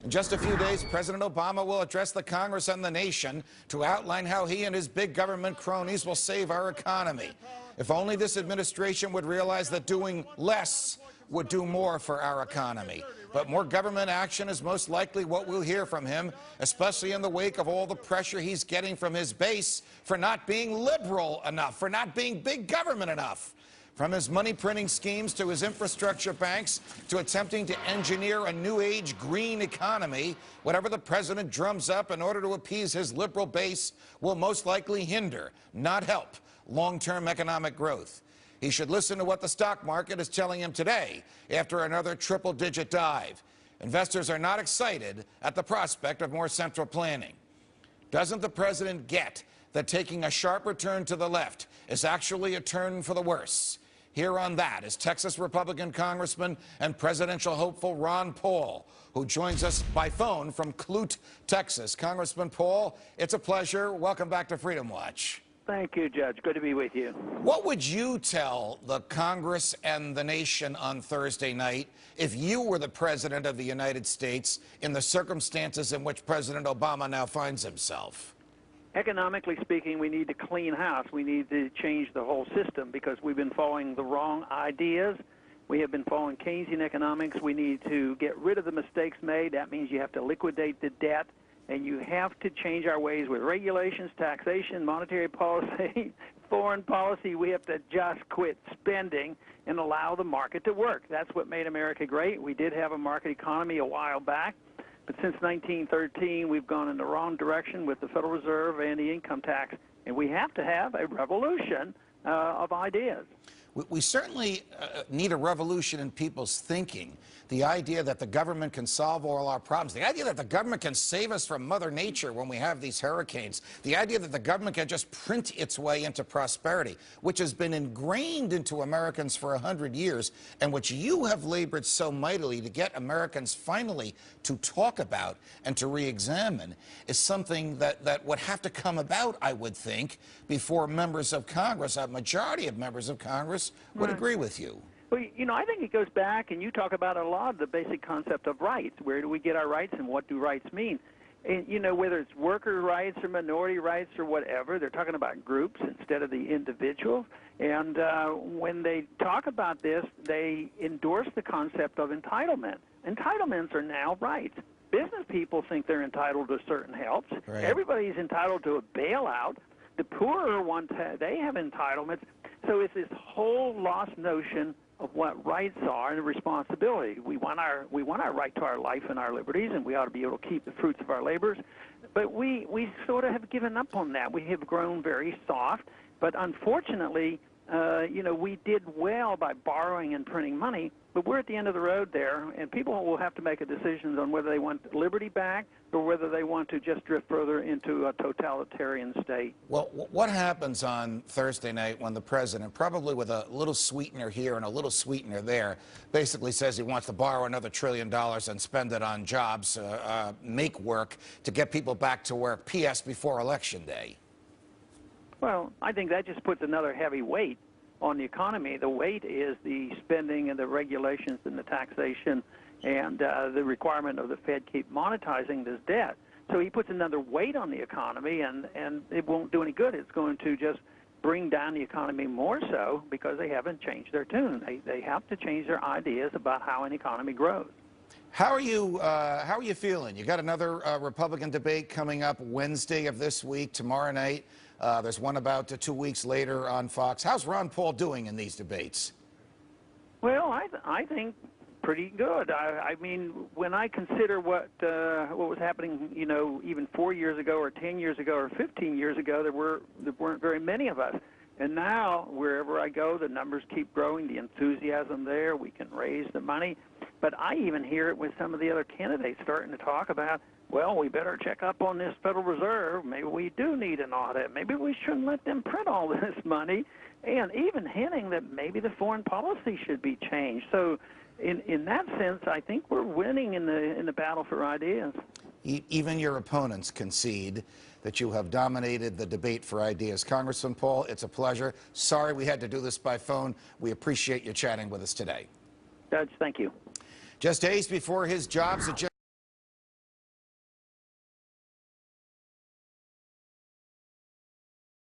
In just a few days, President Obama will address the Congress and the nation to outline how he and his big government cronies will save our economy. If only this administration would realize that doing less would do more for our economy. But more government action is most likely what we'll hear from him, especially in the wake of all the pressure he's getting from his base for not being liberal enough, for not being big government enough. From his money-printing schemes to his infrastructure banks to attempting to engineer a new-age green economy, whatever the president drums up in order to appease his liberal base will most likely hinder, not help, long-term economic growth. He should listen to what the stock market is telling him today after another triple-digit dive. Investors are not excited at the prospect of more central planning. Doesn't the president get that taking a sharper turn to the left is actually a turn for the worse? Here on that is Texas Republican Congressman and presidential hopeful Ron Paul, who joins us by phone from Clute, Texas. Congressman Paul, it's a pleasure. Welcome back to Freedom Watch. Thank you, Judge. Good to be with you. What would you tell the Congress and the nation on Thursday night if you were the President of the United States in the circumstances in which President Obama now finds himself? Economically speaking, we need to clean house. We need to change the whole system because we've been following the wrong ideas. We have been following Keynesian economics. We need to get rid of the mistakes made. That means you have to liquidate the debt, and you have to change our ways with regulations, taxation, monetary policy, foreign policy. We have to just quit spending and allow the market to work. That's what made America great. We did have a market economy a while back. But since 1913, we've gone in the wrong direction with the Federal Reserve and the income tax, and we have to have a revolution of ideas. We certainly need a revolution in people's thinking. The idea that the government can solve all our problems, the idea that the government can save us from Mother Nature when we have these hurricanes, the idea that the government can just print its way into prosperity, which has been ingrained into Americans for 100 years, and which you have labored so mightily to get Americans finally to talk about and to re-examine, is something that would have to come about, I would think, before members of Congress, a majority of members of Congress, would agree with you. Well, you know, I think it goes back, and you talk about a lot of the basic concept of rights. Where do we get our rights, and what do rights mean? And, you know, whether it's worker rights or minority rights or whatever, they're talking about groups instead of the individual. And when they talk about this, they endorse the concept of entitlement. Entitlements are now rights. Business people think they're entitled to certain helps. Right. Everybody's entitled to a bailout. The poorer ones, they have entitlements. So it's this whole lost notion of what rights are and responsibility. We want our right to our life and our liberties, and we ought to be able to keep the fruits of our labors. But we sort of have given up on that. We have grown very soft. But unfortunately, you know, we did well by borrowing and printing money, but we're at the end of the road there, and people will have to make a decision on whether they want liberty back or whether they want to just drift further into a totalitarian state. Well, what happens on Thursday night when the president, probably with a little sweetener here and a little sweetener there, basically says he wants to borrow another $1 trillion and spend it on jobs, make work to get people back to work, P.S. before Election Day? Well, I think that just puts another heavy weight on the economy. The weight is the spending and the regulations and the taxation and the requirement of the Fed keep monetizing this debt. So he puts another weight on the economy, and it won't do any good. It's going to just bring down the economy more so because they haven't changed their tune. They have to change their ideas about how an economy grows. How are you feeling? You got another Republican debate coming up Wednesday of this week, tomorrow night. There's one about 2 weeks later on Fox. How's Ron Paul doing in these debates? Well, I think pretty good. I mean, when I consider what was happening, you know, even 4 years ago or 10 years ago or 15 years ago, there weren't very many of us. And now, wherever I go, the numbers keep growing, the enthusiasm there, we can raise the money. But I even hear it with some of the other candidates starting to talk about, well, we better check up on this Federal Reserve. Maybe we do need an audit. Maybe we shouldn't let them print all this money. And even hinting that maybe the foreign policy should be changed. So in that sense, I think we're winning in the battle for ideas. Even your opponents concede that you have dominated the debate for ideas. Congressman Paul, it's a pleasure. Sorry we had to do this by phone. We appreciate you chatting with us today. Judge, thank you. Just days before his job suggests